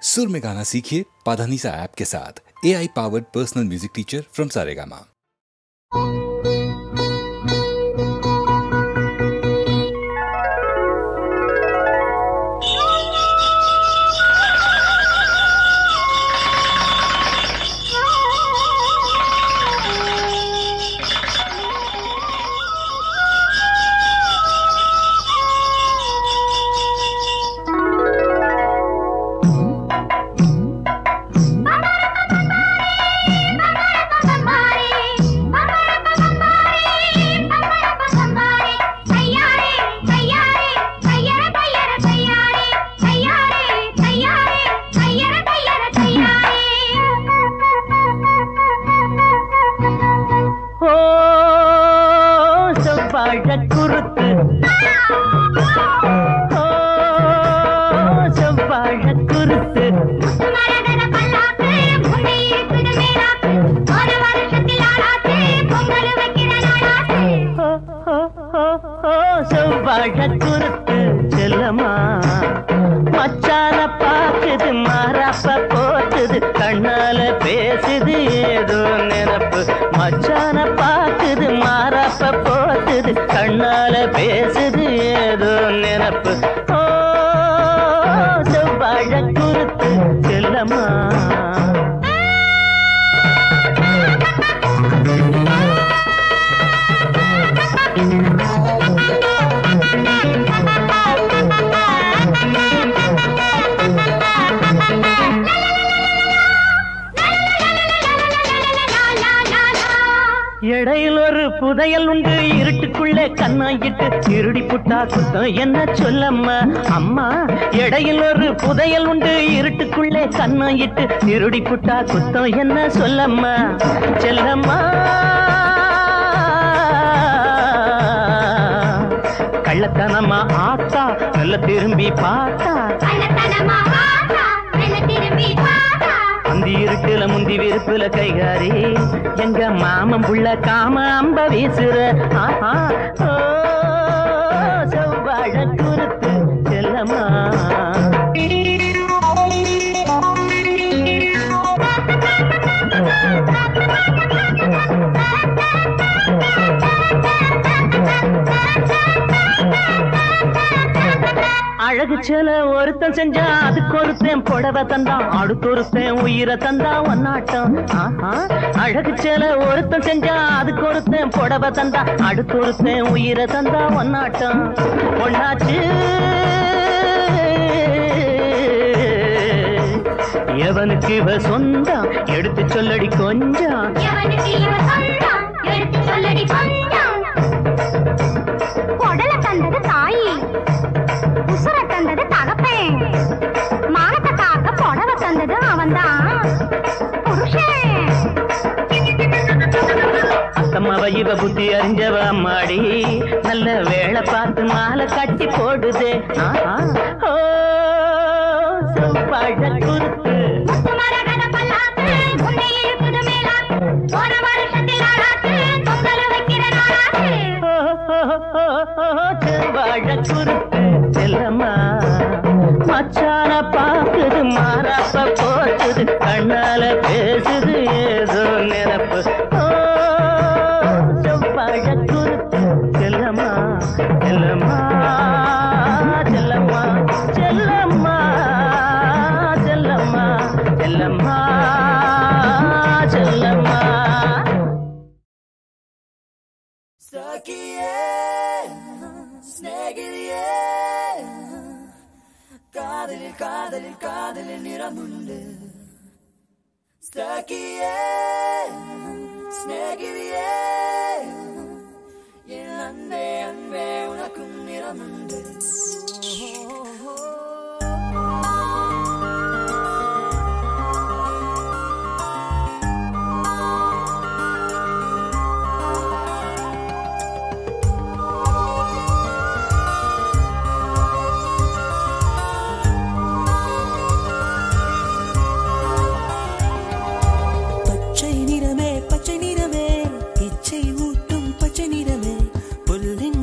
सुर में गाना सीखिए पाधानीसा ऐप के साथ। AI powered personal music teacher from Saregama. புதையல் உண்டு இருட்டுக்குள்ளே கண்ணாயிட்டு திருடி புட்டா குத்தம் என்ன சொல்லம்மா அம்மா. இடையில் ஒரு புதையல் உண்டு இருட்டுக்குள்ளே கண்ணாயிட்டு திருடி புட்டா குத்தம் என்ன சொல்லம்மா செல்லம்மா. கள்ளத்தனமா ஆத்தா நல்ல திரும்பி பார்த்தா முந்தி இருட்டுல முந்தி விருப்புல கைகாரி எங்க மாமன் புள்ள காம அம்ப வீசுற செவ்வாழ குறுத்து செல்லம்மா. அழகு செல ஒருத்தன் செஞ்சா அதுக்கு ஒருத்தன் புடவை தந்தான் அடுத்தொருத்தன் உயிரை தந்தா ஒன்னாட்டம். அழகு செல ஒருத்தன் செஞ்சா அதுக்கு ஒருத்தன் புடவை தந்தா அடுத்தொருத்தன் உயிரை தந்தா ஒன்னாட்டம். ஒன்னாச்சு எவனுக்கு இவ சொந்தம் எடுத்து சொல்லடி கொஞ்சம். உடல தந்தது தாயி உசுர தந்தது தகப்பேன் மானத்தை காக்க புடவை தந்தது அவன்தான் புருஷன். அத்தம்மாவ இவ புத்தி அறிஞ்சவ அம்மாடி நல்ல வேலை பார்த்து மாலை கட்டி போடுதே. செவ்வாழ குறுத்து செவ்வாழ குறுத்து செல்லம்மா. மச்சான பாக்குது மாறாப்ப போக்குது கண்ணால பேசுது ஏதோ நினப்பு. செவ்வாழ குறுத்து செல்லம்மா செல்லம்மா செல்லம்மா செல்லம்மா செல்லம்மா செல்லம்மா செல்லம்மா. Sakiye, snegiriye, kadelil niramunde. Sakiye, snegiriye, yenanne anve unakun niramunde.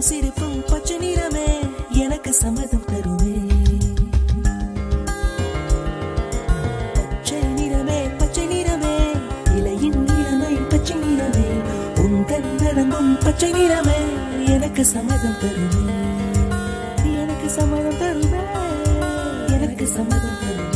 சிரிப்பும் பச்சை நிறமே எனக்கு சம்மதம் தருவே. எனக்கு சம்மதம் தருவே, எனக்கு சம்மதம் தருவே, எனக்கு சம்மதம் தருவே.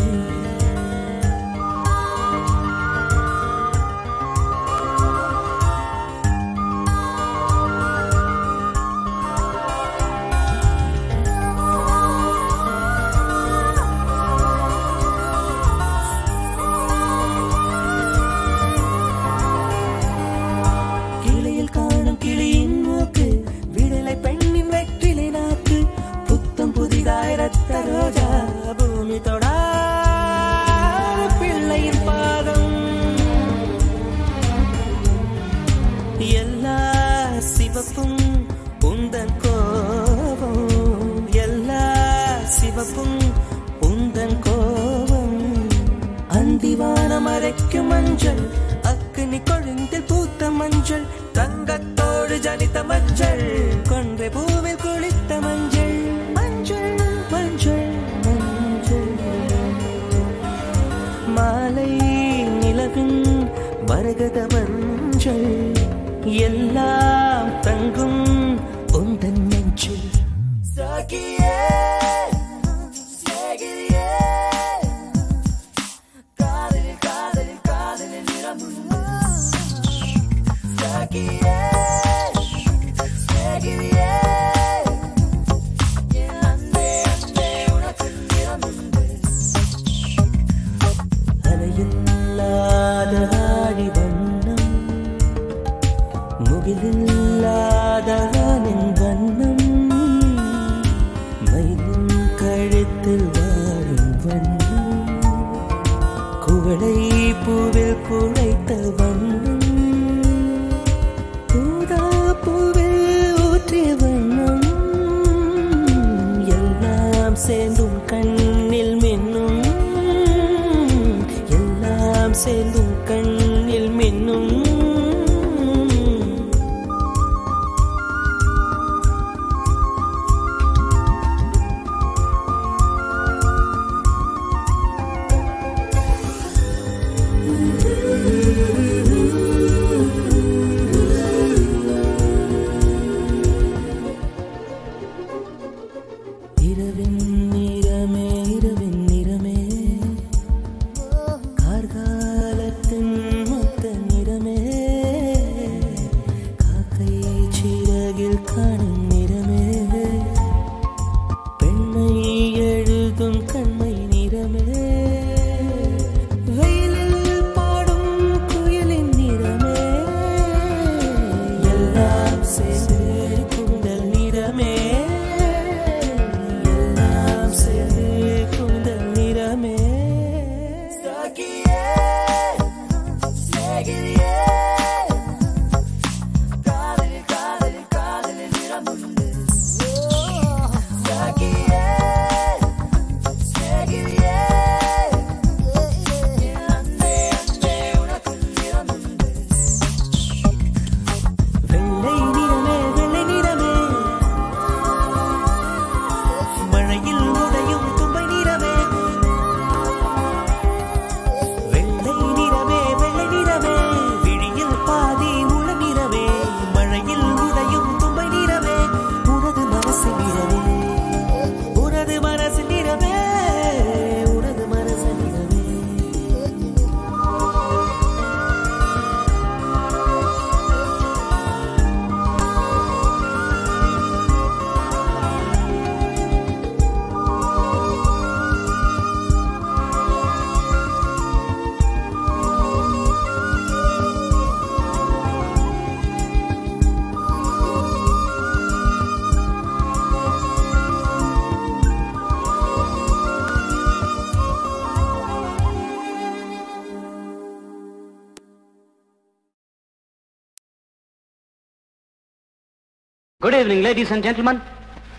Good evening, ladies and gentlemen.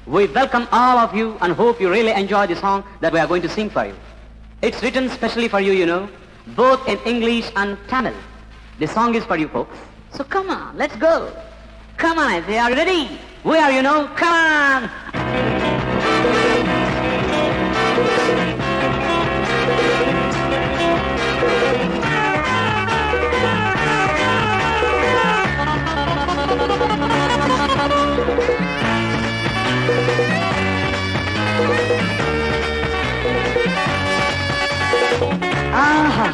We welcome all of you and hope you really enjoy the song that we are going to sing for you. It's written specially for you, you know, both in English and Tamil. The song is for you folks. So come on, let's go. Come on, I say, are you ready? We are, you know, come on. Aha.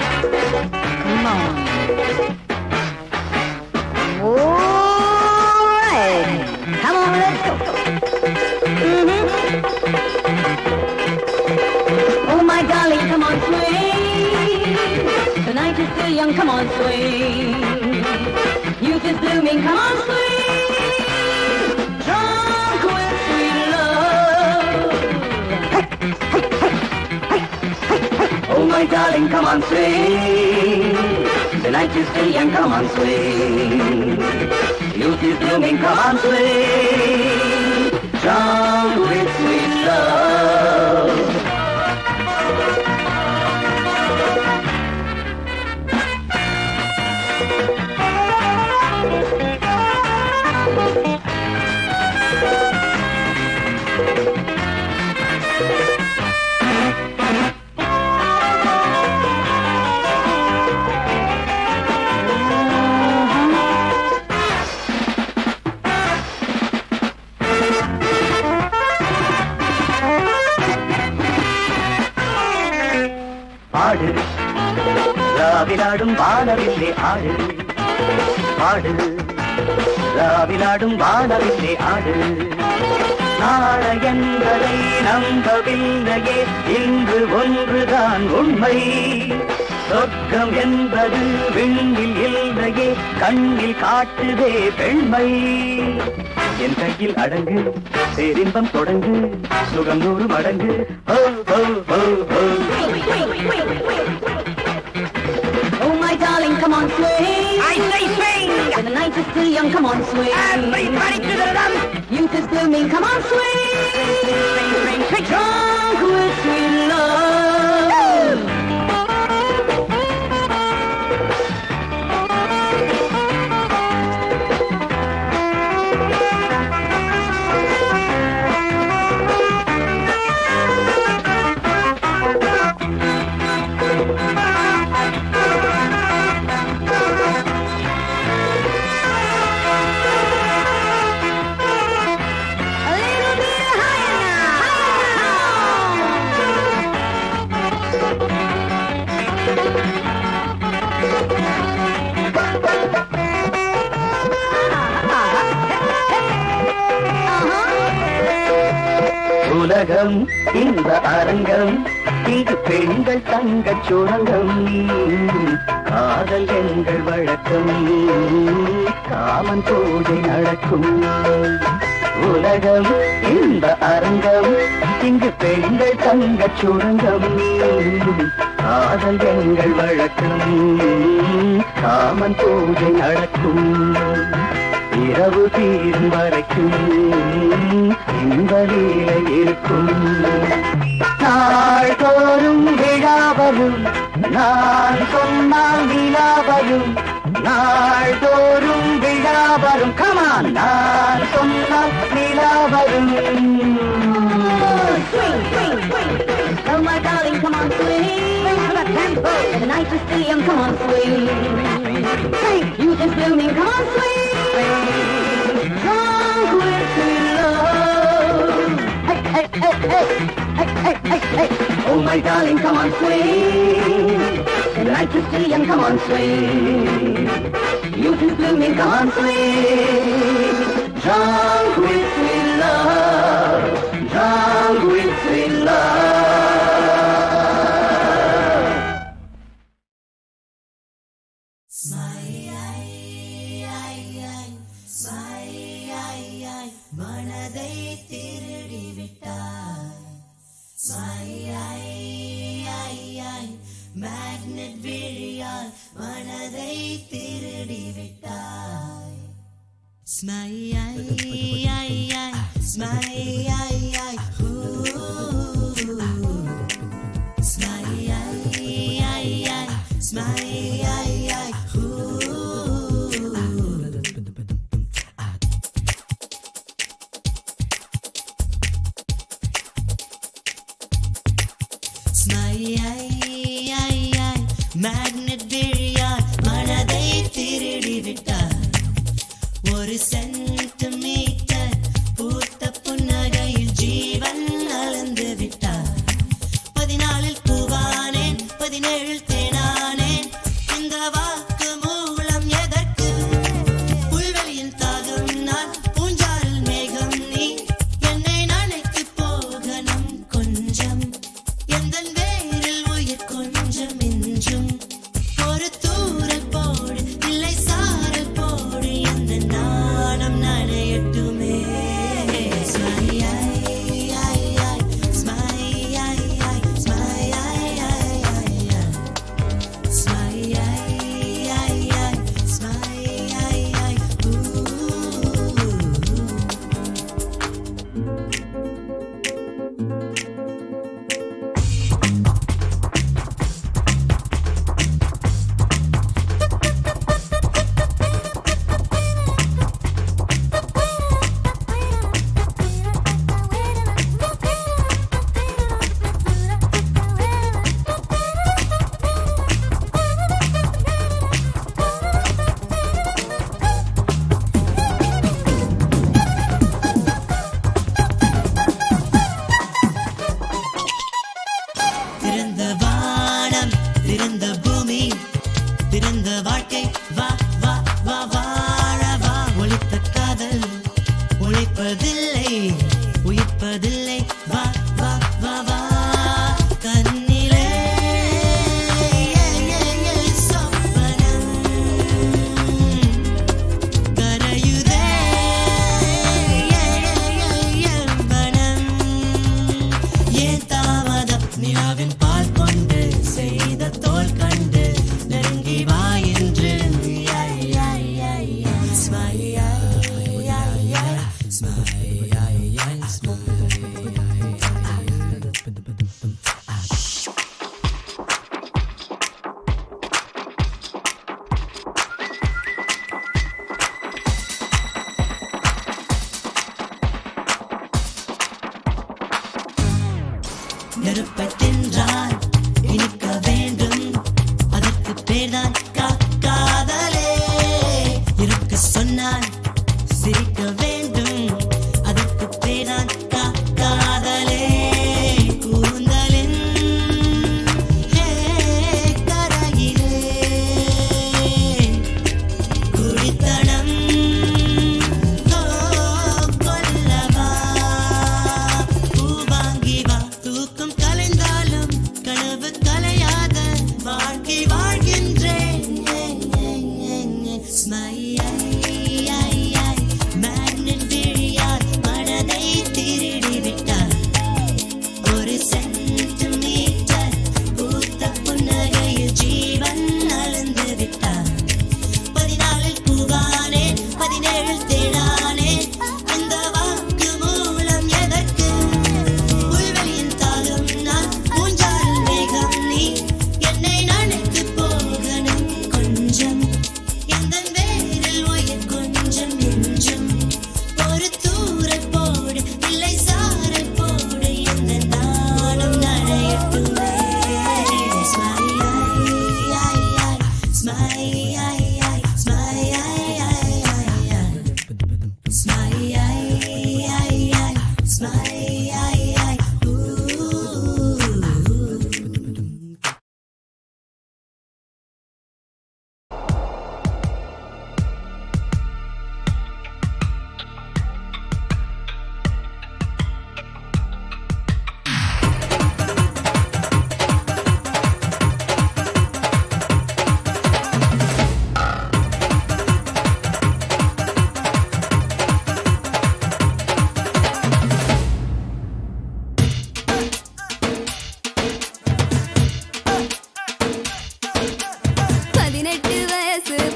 Come on. All right. Come on, let's go. Oh, my darling, come on, swing. The night is still young, come on, swing. Youth is blooming, come on, swing. Drunk with sweet love. Oh, my darling, come on, swing. The night is still young, come on, swing. Youth is blooming, come on, swing. Drunk with sweet love. ஆடு ராவிலாடும் வானவில்லே ஆடு ஆடு ராவிலாடும் வானவில்லே ஆடு நாளை என்பதை நம்பவில்லையே இன்று ஒன்றுதான் உண்மை சொர்க்கம் என்பது விண்ணில் இல்லையே கண்ணில் காட்டுதே பெண்மை என் கையில் அடங்கு பேரின்பம் தொடங்கு சுகம் 100 மடங்கு ஹோ ஹோ ஹோ ஹோ. Oh my darling, come on swing. I say swing. The night is still young, come on swing. Everybody to the run. Youth is blooming, come on swing. Swing, swing, swing. Drunk with sweet love. உலகம் இந்த அரங்கம் இங்கு பெண்கள் தங்கச் சுரங்கம் காதல் எங்கள் வழக்கம் காமன் பூஜை நடக்கும் உலகம் இந்த அரங்கம் இங்கு பெண்கள் தங்கச் சுரங்கம் காதல் எங்கள் வழக்கம் காமன் பூஜை நடக்கும் இரவு தீரும் வரைக்கும் இந்த லீலை இருக்கும் நாள்தோறும் விழாவரும் நான் சொன்னால் விழாவரும் நாள்தோறும் விழாவரும் கமான் நான் சொன்னால் விழாவரும். Oh my darling, come on swing. Swing to the tempo. The night is still young, come on swing. Swing, youth is blooming, come on swing. Drunk with sweet love. Hey, hey, hey, hey, hey, hey, hey, hey. Oh my darling, come on swing. The night is still young, come on swing. Youth is blooming, come on swing. Drunk with sweet love. Drunk with sweet love. மனதை திருடி விட்டாய் magnet விழியால் மனதை திருடி விட்டாய் magnet விழியால் மனதை திருடி விட்டார் ஒரு சென்டிமீட்டர் பூத்த புன்னகையில் ஜீவன் அளந்து விட்டார் 14 பூவானேன் 16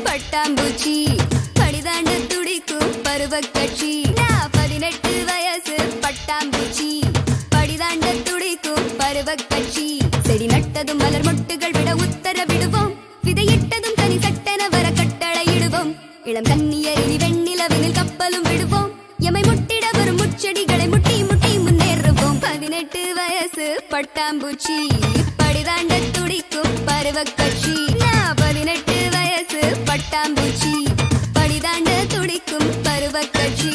பட்டாம்பூச்சி படிதாண்ட துடிக்கும் பருவக்கட்சி. 18 வயசு பட்டாம்பூச்சி படிதாண்ட துடிக்கும் பருவக்கட்சி. செடி நட்டதும் மலர் மொட்டுகள் விட உத்தரவிடுவோம், விதையிட்டதும் தனி சட்டென வர கட்டளையிடுவோம். இளம் கன்னியரினி வெண்ணிலவினில் கப்பலும் விடுவோம், எமை முட்டிட வரும் முச்செடிகளை முட்டி முட்டி முன்னேறுவோம். 18 வயசு பட்டாம்பூச்சி படிதாண்ட துடிக்கும் பருவக்கட்சி. 18 வயசு பட்டாம்பூச்சி படிதாண்ட துடிக்கும் பருவக்கட்சி.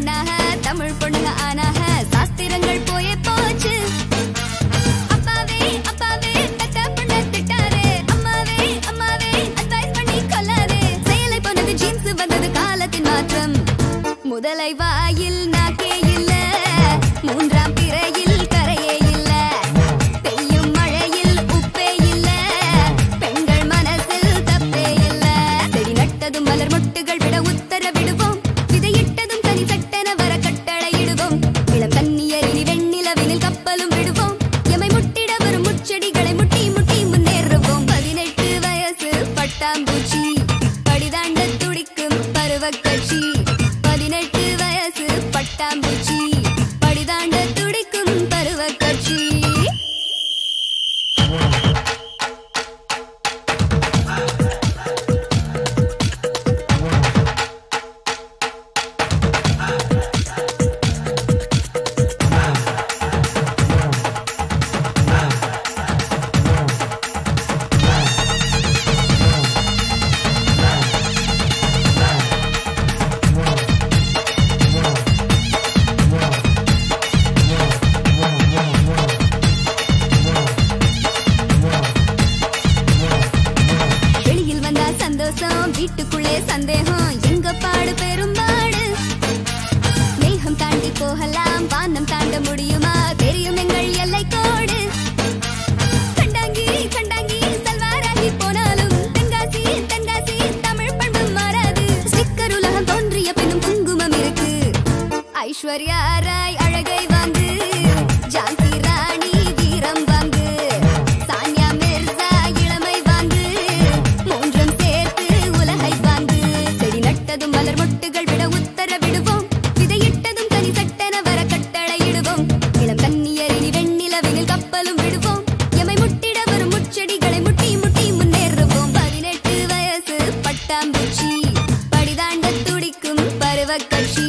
பெண்ணாக தமிழ் பொண்ணுங்க ஆனாக சாஸ்திரங்கள் போயே போச்சு. அப்பாவே அப்பாவே பெத்த பொண்ண திட்டாரே, அம்மாவே அம்மாவே அட்வைஸ் பண்ணி கொல்லாதே. செயலை போனது ஜீன்ஸ் வந்தது காலத்தின் மாற்றம். முதலை வாயில் நாக்கே இல்ல, மூன்றாம் பிறையில் கரையே இல்ல, பெய்யும் மழையில் உப்பே இல்ல, பெண்கள் மனசில் தப்பே இல்ல. செடி நட்டதும் மலர் மொட்டுகள் விட உத்தரவிடுவோம், விதையிட்டதும் தனி சட்டென வர கட்டளையிடுவோம். இளம் கன்னியரினி வெண்ணிலவினில் கப்பலும் விடுவோம், எமை முட்டிட வரும் முச்செடிகளை முட்டி முட்டி முன்னேறுவோம். 18 வயசு பட்டாம்பூச்சி படிதாண்ட துடிக்கும் பருவக்கட்சி. 18 வயசு பட்டாம்பூச்சி படிதாண்ட துடிக்கும் பருவக்கட்சி. வெளியில் வந்தா சந்தோஷம், வீட்டுக்குள்ளே சந்தேகம், எங்க பாடு பெரும்பாடு. மேகம் தாண்டி போகலாம், வானம் தாண்ட முடியுமா, தெரியும் எங்கள் எல்லை கோடு. கண்டாங்கி கண்டாங்கி சல்வாராகி போனாலும் தென்காசி தென்காசி தமிழ் பண்பு மாறாது. ஸ்டிக்கர் உலகம் தோன்றிய பின்னும் குங்குமம் இருக்கு. ஐஸ்வர்யா ராய் அழகை வாங்கு, ஜான்சி ராணி வீரம் வாங்கு, சானியா மிர்சா இளமை வாங்கு, மூன்றும் சேர்த்து உலகை வாங்கு. செடி நட்டதும் மலர் மொட்டுகள் விட உத்தரவிடுவோம், விதையிட்டதும் தனி சட்டென வர கட்டளையிடுவோம். இளம் கன்னியரினி வெண்ணிலவினில் கப்பலும் விடுவோம், எமை முட்டிட வரும் முச்செடிகளை முட்டி முட்டி முன்னேறுவோம். 18 வயசு பட்டாம்பூச்சி படிதாண்ட துடிக்கும் பருவக்கட்சி.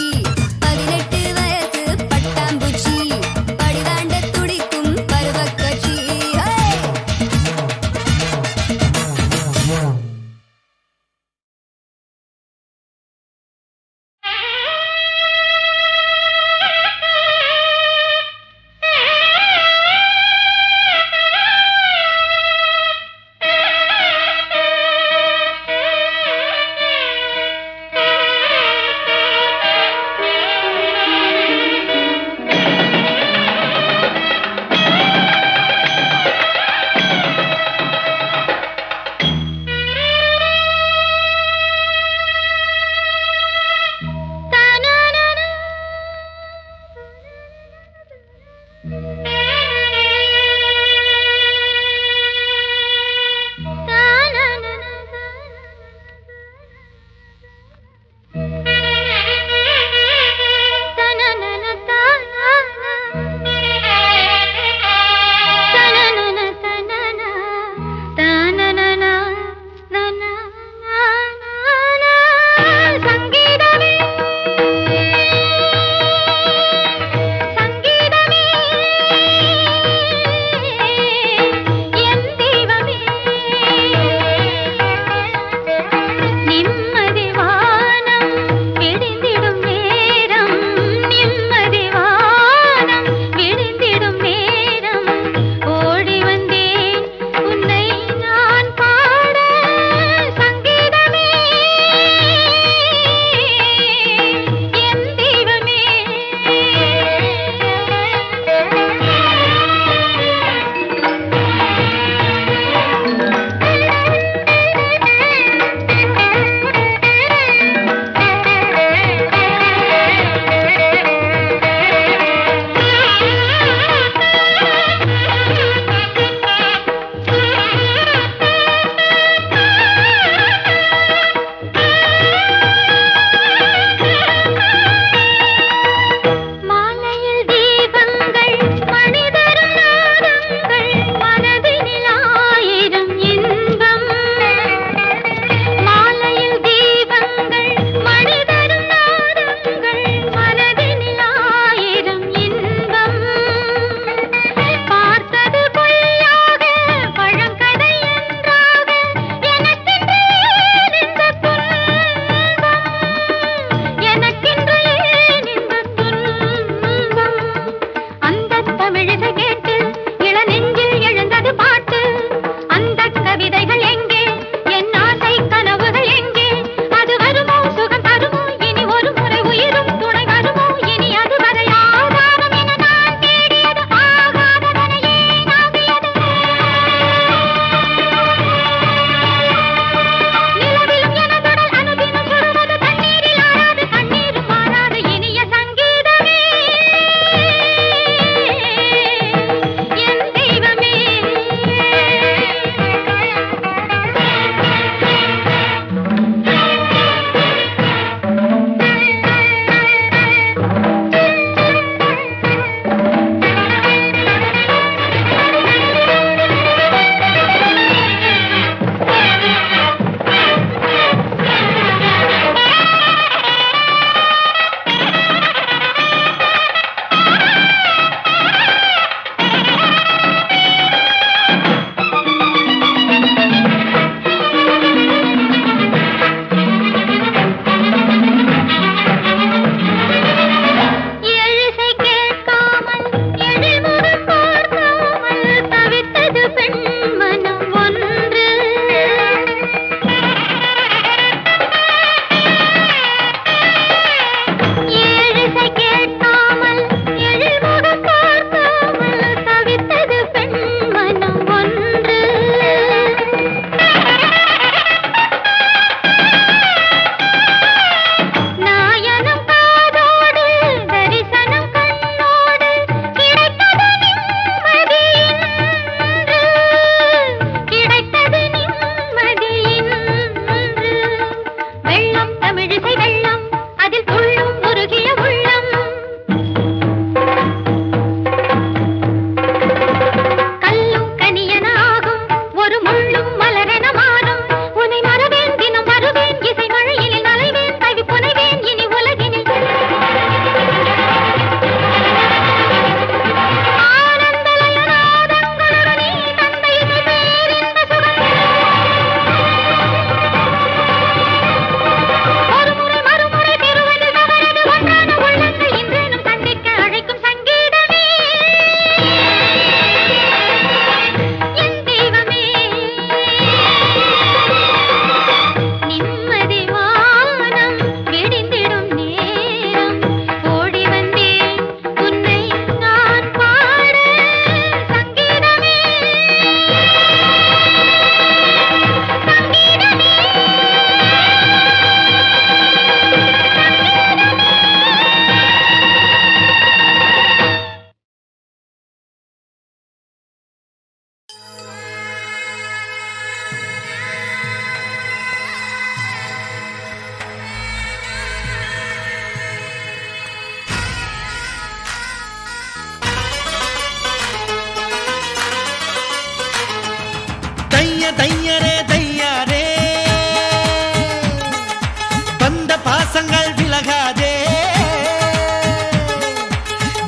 பாசங்கள் விலகாதே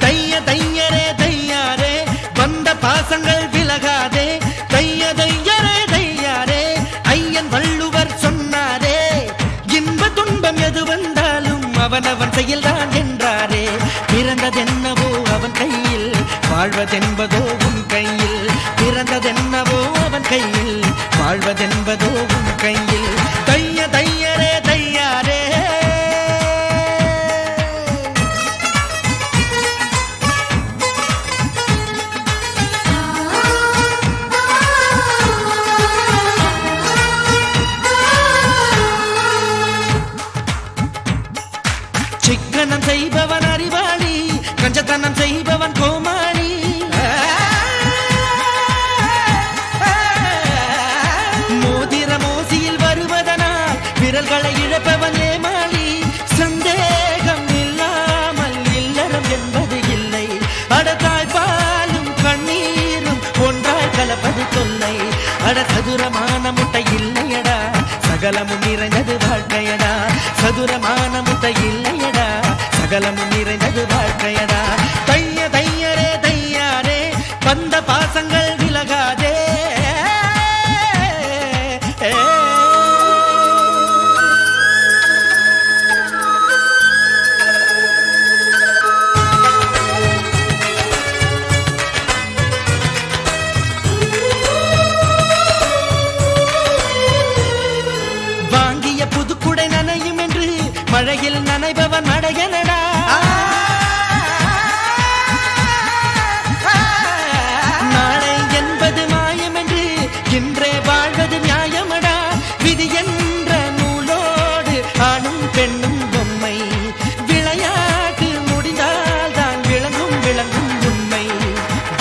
தைய தையரே தையாரே வந்த பாசங்கள் விலகாதே தைய தையரே தையாரே ஐயன் வள்ளுவர் சொன்னாரே இன்ப துன்பம் எது வந்தாலும் அவனவன் செயல்தான் என்றாரே பிறந்ததென்னவோ அவன் கையில் வாழ்வதென்பதோ உன் கையில் பிறந்ததென்னவோ அவன் கையில் வாழ்வதென்பதோ உன் கையில் தைய தையரே தையாரே சிக்கனம் செய்பவன் அறிவாளி கஞ்சத்தனம் செய்பவன் கோமாளி மோதிர மோசியில் வருவதனால் விரல்களை இழப்பவன் ஏமாளி சந்தேகம் இல்லாமல் இல்லறம் என்பது இல்லை அடத்தாய் பாலும் கண்ணீரும் ஒன்றாய் கலப்பது தொல்லை அட சதுரமான முட்டை இல்லையடா சகலமும் நிறைந்தது வாழ்க்கையடா சதுரமான முட்டை இல்லையடா சகலமும் நிறைந்தது வாழ்க்கையடா தைய தையரே தையாரே வந்த பாசங்கள் விலகாதே வாங்கிய புதுக்குடை நனையும் என்று மழையில் நனைபவன் மடையனடா நாளை என்பது மாயம் என்று இன்றே வாழ்வது நியாயமடா விதி என்ற நூலோடு ஆணும் பெண்ணும் பொம்மை விளையாட்டு முடிந்தால் தான் விளங்கும் விளங்கும் உண்மை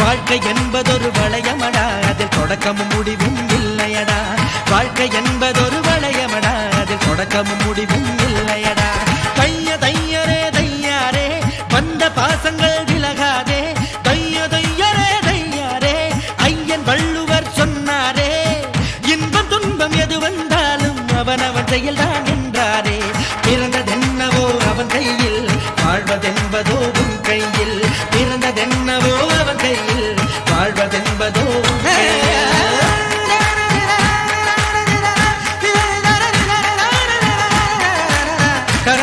வாழ்க்கை என்பதொரு வளையமடா அதில் தொடக்கமும் முடிவும் இல்லையடா வாழ்க்கை என்பதொரு வளையமடா அதில் தொடக்கமும் முடிவும் இல்லையடா தைய தையரே தையாரே வந்த பாசங்கள் விலகாதே தைய தையரே தையாரே ஐயன் வள்ளுவர் சொன்னாரே இன்பம் துன்பம் எது வந்தாலும் அவனவன் செயல்தான் என்றாரே பிறந்ததென்னவோ அவன் கையில் வாழ்வதென்பதோ உன் கையில் பிறந்ததென்னவோ அவன் கையில் வாழ்வதென்பதோ உன் கையில் கர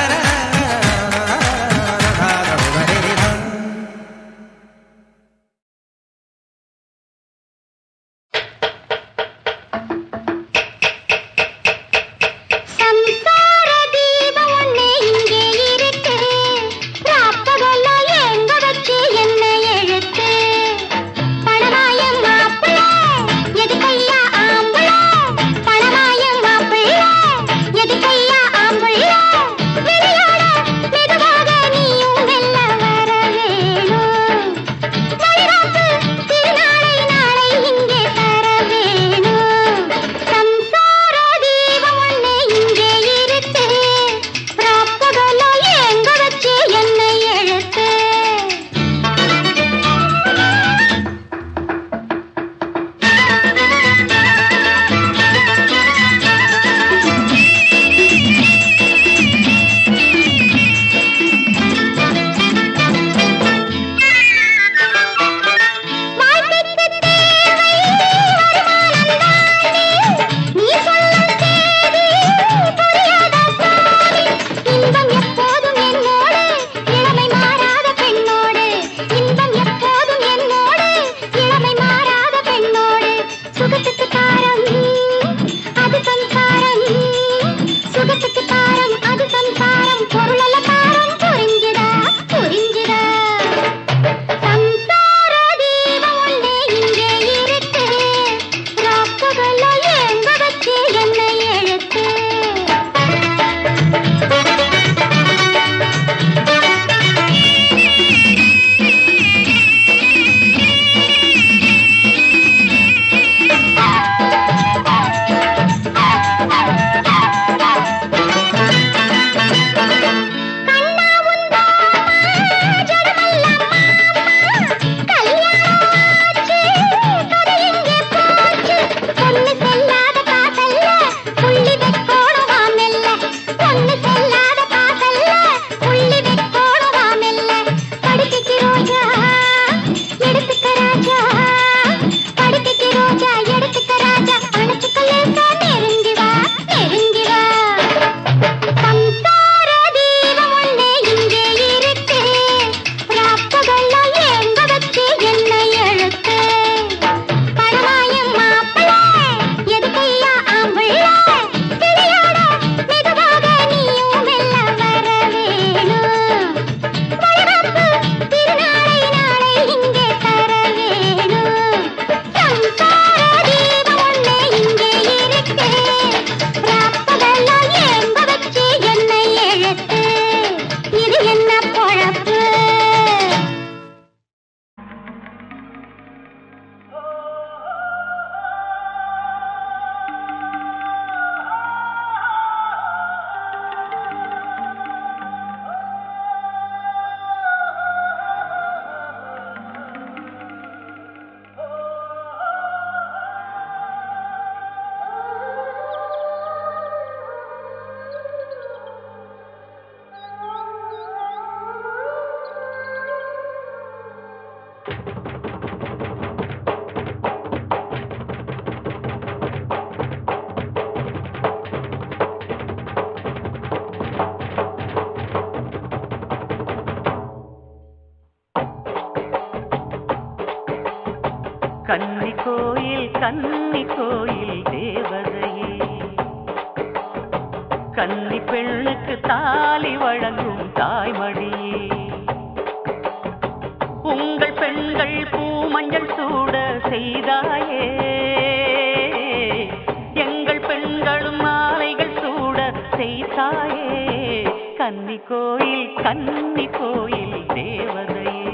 கன்னி கோயில் தேவதையே, கன்னி பெண்ணுக்கு தாலி வழங்கும் தாய்மடியே, உங்கள் பெண்கள் பூமஞ்சள் சூட செய்தாயே, எங்கள் பெண்களும் மாலைகள் சூட செய்தாயே. கன்னி கோயில் தேவதையே,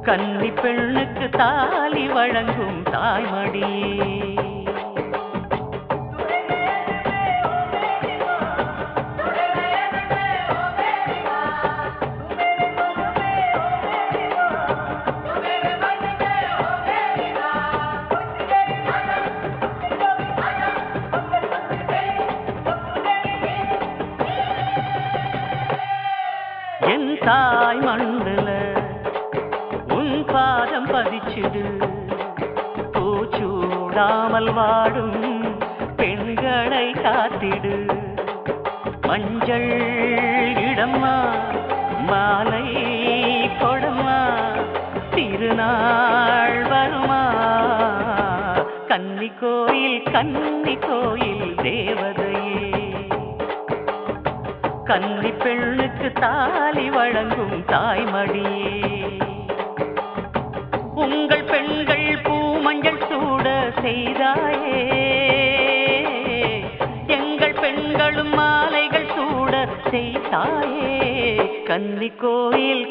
கன்னி பெண்ணுக்கு தாலி வழங்கும் தாய்மடியே. என் தாய் மண்டல உன் பாதம் பதிச்சுடு, பூச்சூடாமல் வாடும் பெண்களை காத்திடு. மஞ்சள் இடம்மா மாலை கொடம்மா, திருநாள் வருமா. கன்னி கோயில் தேவதையே, கன்னி பெண்ணுக்கு தாலி வழங்கும் தாய்மடியே, உங்கள் பெண்கள் பூமஞ்சள் சூட செய்தாயே, எங்கள் பெண்களும் மாலைகள் சூட செய்தாயே. கன்னி கோயில்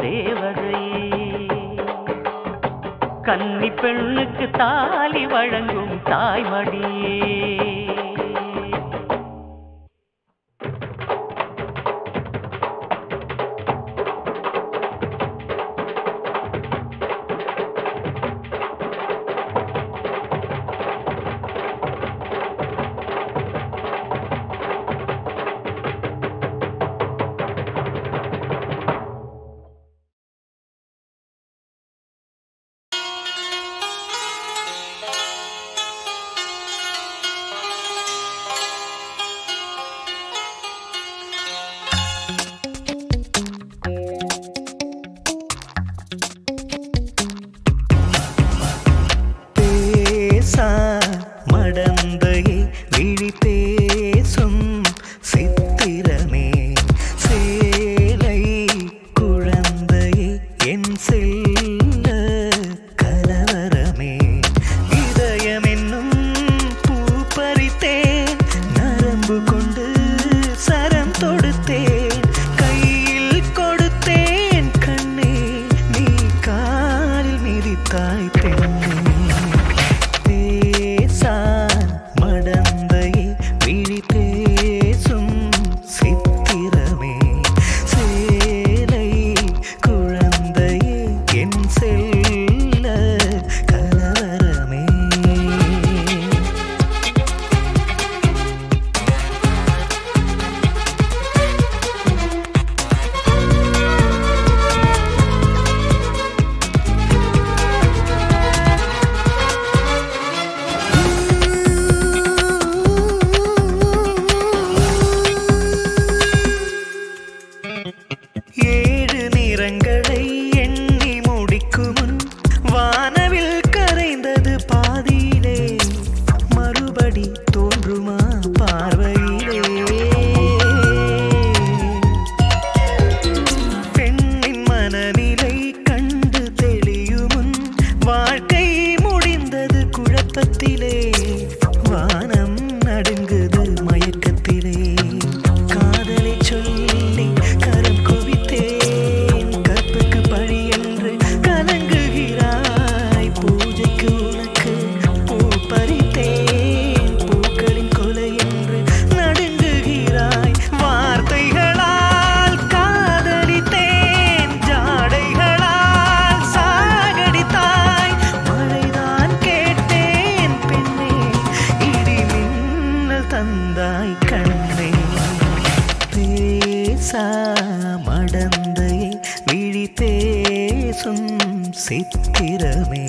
தேவதையே, கன்னி பெண்ணுக்கு தாலி வழங்கும் தாய்மடியே. மடந்தையை விழி பேசும் சித்திரமே